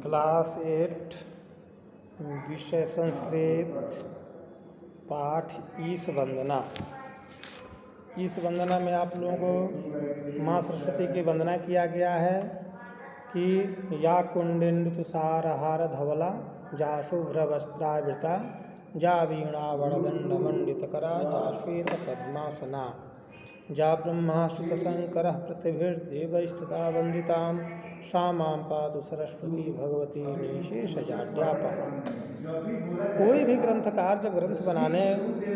Class 8 विषय संस्कृत पाठ ईश वंदना। ईश वंदना में आप लोगों को माँ सरस्वती की वंदना किया गया है कि या कुंडिंड तुषारहार धवला जा शुभ्र वस्त्रावृता जा वीणा वरदंड मंडितकरा जा श्वेत पद्मासना जा ब्रह्माश्रितशङ्करः प्रतिभिर्देवैस्तदा वन्दितां सा मां पातु सरस्वती भगवती निशेषजाड्यापहा। कोई भी ग्रंथकार जब ग्रंथ बनाने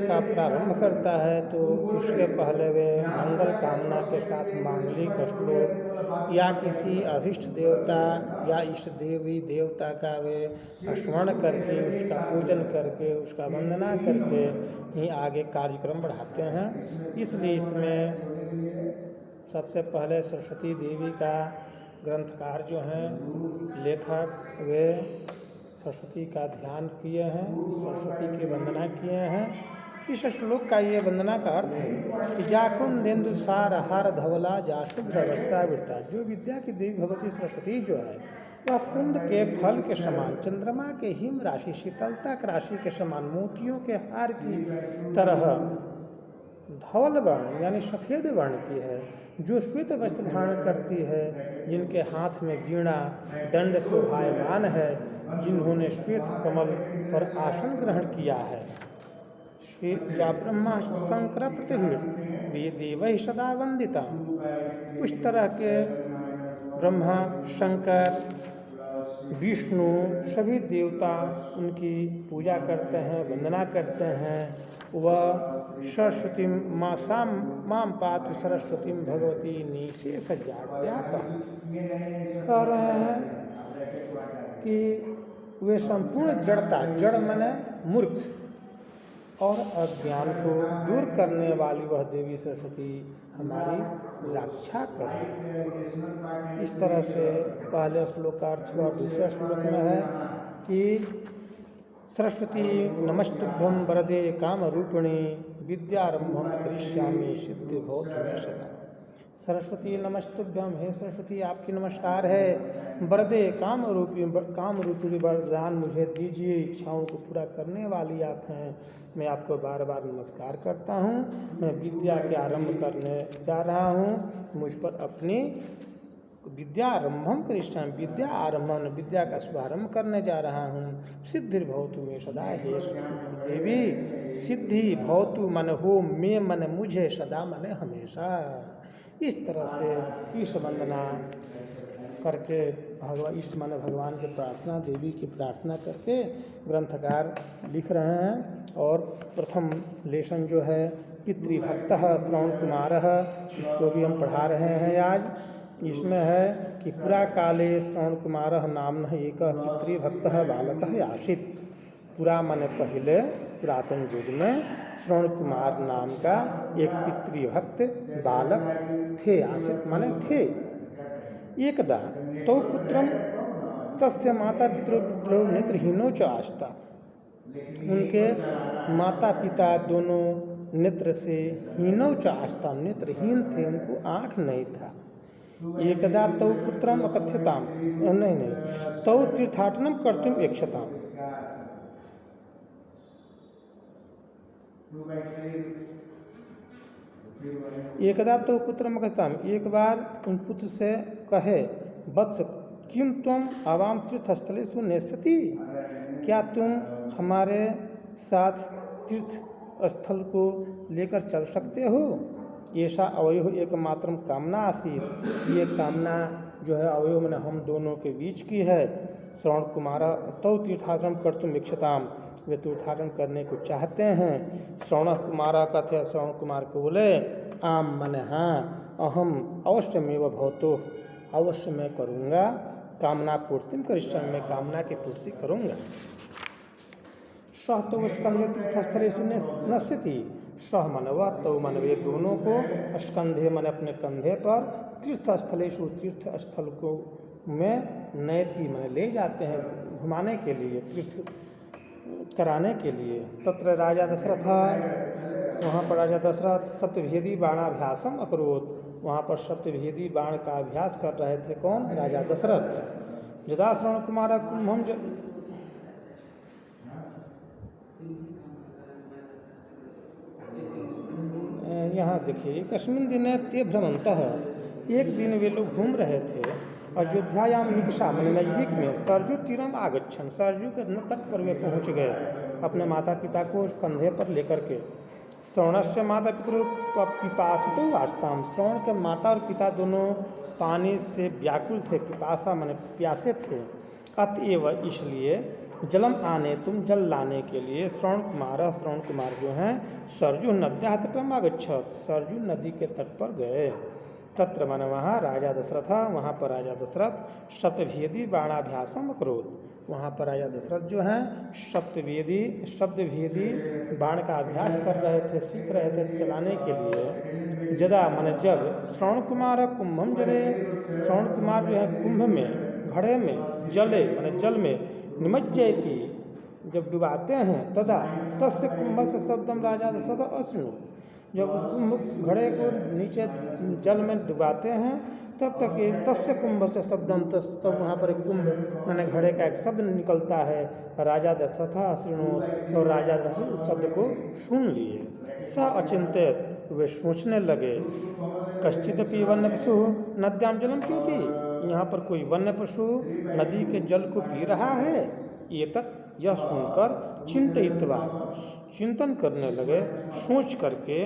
का प्रारंभ करता है तो उसके पहले वे मंगल कामना के साथ मांगलिक श्लोक या किसी अभिष्ट देवता या इष्ट देवी देवता का वे स्मरण करके उसका पूजन करके उसका वंदना करके ही आगे कार्यक्रम बढ़ाते हैं। इसलिए इसमें सबसे पहले सरस्वती देवी का ग्रंथकार जो हैं लेखक वे सरस्वती का ध्यान किए हैं, सरस्वती की वंदना किए हैं। इस श्लोक का ये वंदना का अर्थ है कि जा कुंदेन्दु सारहार धवला जा शुभ्र वस्त्रावृता। जो विद्या की देवी भगवती सरस्वती जो है वह कुंद के फल के समान, चंद्रमा के हिम राशि, शीतलता की राशि के समान, मोतियों के हार की तरह धवल वर्ण यानी सफ़ेद वर्ण की है, जो श्वेत वस्त्र धारण करती है, जिनके हाथ में वीणा दंड शोभायमान है, जिन्होंने श्वेत कमल पर आसन ग्रहण किया है। श्वेत या ब्रह्माष्टशंकर प्रतिभिर वे देवै सदा वंदिता। उस तरह के ब्रह्मा, शंकर, विष्णु सभी देवता उनकी पूजा करते हैं, वंदना करते हैं। वह सरस्वती मां पातु सरस्वती भगवती निशेषजाड्यापहा कह रहे हैं कि वे संपूर्ण जड़ता, जड़ माने मूर्ख और अज्ञान को दूर करने वाली वह देवी सरस्वती हमारी रक्षा करें। इस तरह से पहले श्लोक का अर्थ हुआ। दूसरे श्लोक में है कि सरस्वती नमस्तुभ्यं वरदे कामरूपिणी विद्यारंभम करिष्यामि सिद्धि भवतु मे सदा। सरस्वती नमस्तुभ्यं, हे सरस्वती आपकी नमस्कार है। वरदे कामरूपिणी वरदान मुझे दीजिए, इच्छाओं को पूरा करने वाली आप हैं। मैं आपको बार बार नमस्कार करता हूँ। मैं विद्या के आरंभ करने जा रहा हूँ। मुझ पर अपनी विद्यारंभम करिष्यामि, विद्या आरंभन, विद्या का शुभारंभ करने जा रहा हूँ। सिद्धि भवतु मे सदा, हे देवी सिद्धि भवतु मन हो, मैं मन मुझे, सदा मन हमेशा। इस तरह से ईश वंदना करके इष्ट माने भगवान की प्रार्थना, देवी की प्रार्थना करके ग्रंथकार लिख रहे हैं। और प्रथम लेसन जो है पितृभक्तः श्रवण कुमारः, इसको भी हम पढ़ा रहे हैं आज। इसमें है कि पुरा काले श्रवण कुमारः नामनः एकः पितृभक्तः बालकः आसीत्। पुरा माने पहले, पुरातन युग में श्रवण कुमार नाम का एक पितृभक्त बालक थे। आसीत् माने थे। एकदा तौ पुत्रम तस्य माता पितरौ नेत्रहीनौ च आस्ता। उनके माता पिता दोनों नेत्र से हीनौ च आस्ता, नेत्रहीन थे, उनको आँख नहीं था। एकदा तौ पुत्रम अकथ्यताम, नहीं तौ तीर्थाटनम कर्तुम इच्छताम। एकदा तो पुत्रम अकथ्यताम, एक बार उन पुत्र से कहे, वत्स किम त्वम आवाम तीर्थस्थलेषु नेष्यति, क्या तुम हमारे साथ तीर्थ स्थल को लेकर चल सकते हो। ऐसा अवयोः एकमात्रम कामना आसीत्, ये कामना जो है अवयोः मैंने हम दोनों के बीच की है। श्रवण कुमार तौ तीर्थाटन कर्तुम इच्छताम, वे तीर्थाटन करने को चाहते हैं। श्रवण कुमार का थे, श्रवण कुमार को बोले आम मन हाँ, अहम अवश्यमेव भवतो, अवश्य मैं करूँगा। कामना पूर्तिम करिष्यामि, मैं कामना की पूर्ति करूँगा। सह तो स्कंधे तीर्थस्थलेषु नश्यति, सह मन व तौ मन वे दोनों को, स्कंधे मन अपने कंधे पर, तीर्थस्थलेषु तीर्थ स्थल को में नयति मन ले जाते हैं घुमाने के लिए, तीर्थ कराने के लिए। तत्र राजा दशरथ, वहाँ पर राजा दशरथ सप्तभेदी बाणाभ्यासम अकरोत्, वहाँ पर सप्तभेदी बाण का अभ्यास कर रहे थे। कौन? राजा दशरथ। यदा श्रवण कुमार कुंभम यहाँ देखिए, कस्मिन् दिने ते भ्रमन्तः, एक दिन वे लोग घूम रहे थे अयोध्यायाम निकषा मैंने नज़दीक में सरजू तीरम आगच्छन, सरजू के तट पर वे पहुँच गए अपने माता पिता को उस कंधे पर लेकर के। श्रवणस्य माता पितृ पिपासितो आस्ताम, श्रवण के माता और पिता दोनों पानी से व्याकुल थे, पिपासा मैंने प्यासे थे। अतएव इसलिए जलम आने तुम जल लाने के लिए श्रवण कुमार जो हैं सरजू नद्या तटम आगच्छत, सरजू नदी के तट पर गए। तत्र मन वहाँ राजा दशरथ, वहाँ पर राजा दशरथ शब्दभेदी बाणाभ्यासम अकरोत, वहाँ पर राजा दशरथ जो हैं शब्दभेदी बाण का अभ्यास कर रहे थे, सीख रहे थे चलाने के लिए। जदा मन जब श्रवण कुमार कुंभम जले, श्रवण कुमार जो है कुंभ में घड़े में जले मैंने जल में निमज्जयति, जब डुबाते हैं तदा तस्य कुंभ से शब्दम राजा दशरथ अश्नु, जब कुंभ घड़े को नीचे जल में डुबाते हैं तब तक एक तस्य कुंभ से शब्दम, तब वहाँ पर एक कुंभ मैंने घड़े का एक शब्द निकलता है, राजा दशरथ अश्नु, तो राजा दशरथ उस शब्द को सुन लिए। स अचिंतित, वे सोचने लगे, कश्चिदपि वन्य पशु नद्याम जलम पीति, यहाँ पर कोई वन्य पशु नदी के जल को पी रहा है। ये तक यह सुनकर चिंतितवा, चिंतन करने लगे, सोच करके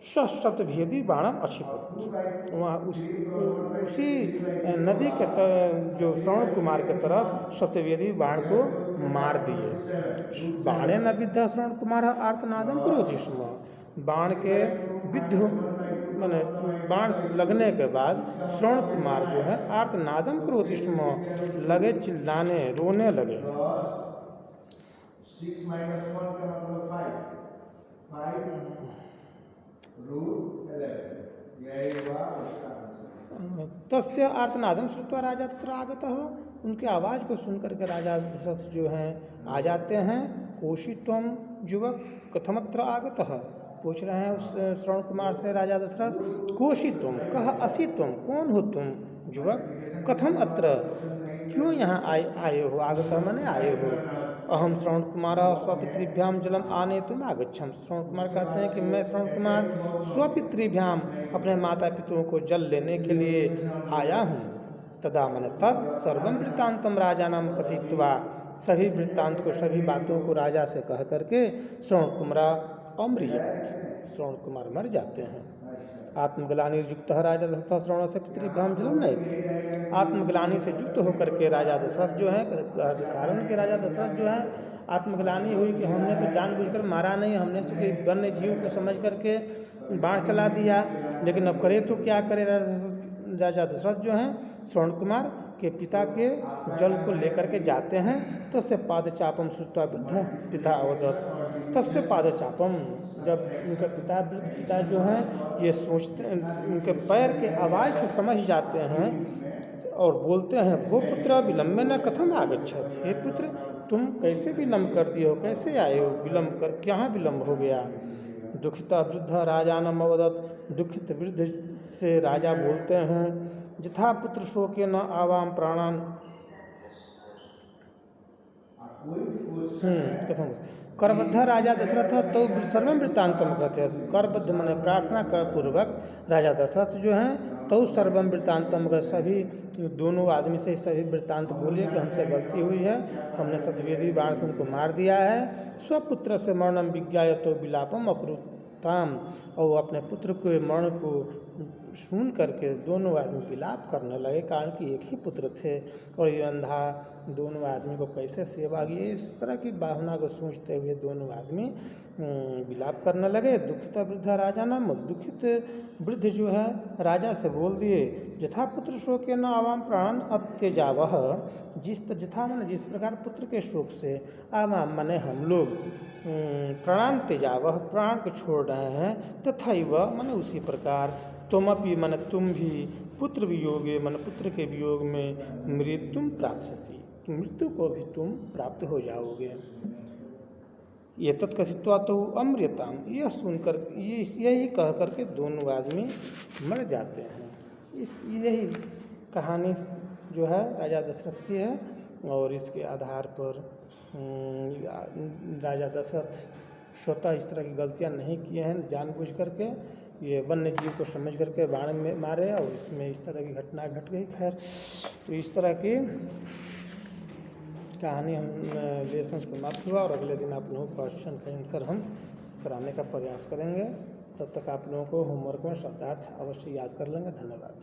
शब्दभेदी बाणम अक्षिपत, वहाँ उसी नदी के जो श्रवण कुमार के तरफ शब्दभेदी बाण को मार दिए। बाणे न विद्या श्रवण कुमार आर्तनादम करोति स्म, बाण के विद्ध मैंने बाण लगने के बाद श्रवण कुमार जो है आर्तनादम करोति स्म, लगे चिल्लाने रोने लगे। 6 - 1 का मतलब 5 रूट 11, यही हुआ उसका आंसर। तस्य आर्तनादम श्रुत्वा राजा तत्र आगतः, उनके आवाज़ को सुनकर के राजा दशरथ जो हैं आ जाते हैं। कोशित्वम युवक कथमत्र आगतः, पूछ रहे हैं उस श्रवण कुमार से राजा दशरथ, कोशित्वम कह असित्वम, कौन हो तुम युवक, कथम अत्र, क्यों यहाँ आए हो, आगतः माने आए हो। अहम श्रवण कुमार स्वपितृभ्याम जलम आने तुम आगच्छम, श्रवण कुमार कहते हैं कि मैं श्रवण कुमार स्वपितृभ्याम अपने माता पितरों को जल लेने के लिए आया हूँ। तदा मन तब सर्वम वृत्तांतम राजानाम कथित्वा, सभी वृत्तांत को सभी बातों को राजा से कह करके श्रवण कुमार अमृत, श्रवण कुमार मर जाते हैं। आत्मग्लानि युक्त राजा दशरथ श्रवण से पितृभ्याम जलम नहीं, आत्मग्लानि से युक्त होकर के राजा दशरथ जो है, कारण के राजा दशरथ जो है आत्मग्लानि हुई कि हमने तो जानबूझकर मारा नहीं, हमने तो वन्य जीव को समझ करके बाण चला दिया, लेकिन अब करे तो क्या करे। राजा दशरथ जो हैं श्रवण कुमार के पिता के जल को लेकर के जाते हैं। तस्य पादचापम श्रुत्वा वृद्ध पिता अवदत्, तस्य पादचापम, जब उनके पिता जो हैं ये सोचते, उनके पैर के आवाज़ से समझ जाते हैं और बोलते हैं, भो पुत्र विलम्बे न कथम आगच्छत, हे पुत्र तुम कैसे विलम्ब कर दिए हो, कैसे आए हो, विलम्ब कर कहाँ विलम्ब हो गया। दुखिता वृद्ध राजानम अवदत्, दुखित वृद्ध से राजा बोलते हैं, यथा पुत्र शोके न आवाम प्राणान, कथम करबद्ध राजा दशरथ तो सर्वम वृत्तांतम कहते हैं। करबद्ध मैंने प्रार्थना कर पूर्वक राजा दशरथ जो हैं तो सर्वम वृत्तांतम, सभी दोनों आदमी से सभी वृत्तांत बोलिए कि हमसे गलती हुई है, हमने शब्दभेदी बाण से उनको मार दिया है। स्वपुत्र से मरणम विज्ञाय तो विलापम अकुरुताम, और अपने पुत्र के मरण को सुन करके दोनों आदमी विलाप करने लगे, कारण कि एक ही पुत्र थे और ये अंधा दोनों आदमी को कैसे सेवा की, इस तरह की भावना को सोचते हुए दोनों आदमी विलाप करने लगे। दुखित वृद्ध राजा नाम, दुखित वृद्ध जो है राजा से बोल दिए, यथा पुत्र शोक न आवाम प्राण अत्यजावह, जथा मन जिस प्रकार पुत्र के शोक से आवाम मने हम लोग प्राण त्यजावह प्राण को छोड़ रहे हैं, तथा वह मन उसी प्रकार तुमपि मन तुम भी पुत्र वियोगे मन पुत्र के वियोग में मृत्युम प्राप्स्यसि, मृत्यु को भी तुम प्राप्त हो जाओगे। ये तत्कथित्वा तो अमृताम, यह सुनकर यही कह करके दोनों आदमी मर जाते हैं। यही कहानी जो है राजा दशरथ की है, और इसके आधार पर राजा दशरथ स्वतः इस तरह की गलतियां नहीं किए हैं, जानबूझ करके ये वन्य जीव को समझ करके बाण में मारे और इसमें इस तरह की घटना घट गई। खैर, तो इस तरह की कहानी हम लेसन समाप्त हुआ, और अगले दिन आप लोगों को क्वेश्चन का आंसर हम कराने का प्रयास करेंगे। तब तक आप लोगों को होमवर्क में शब्दार्थ अवश्य याद कर लेंगे। धन्यवाद।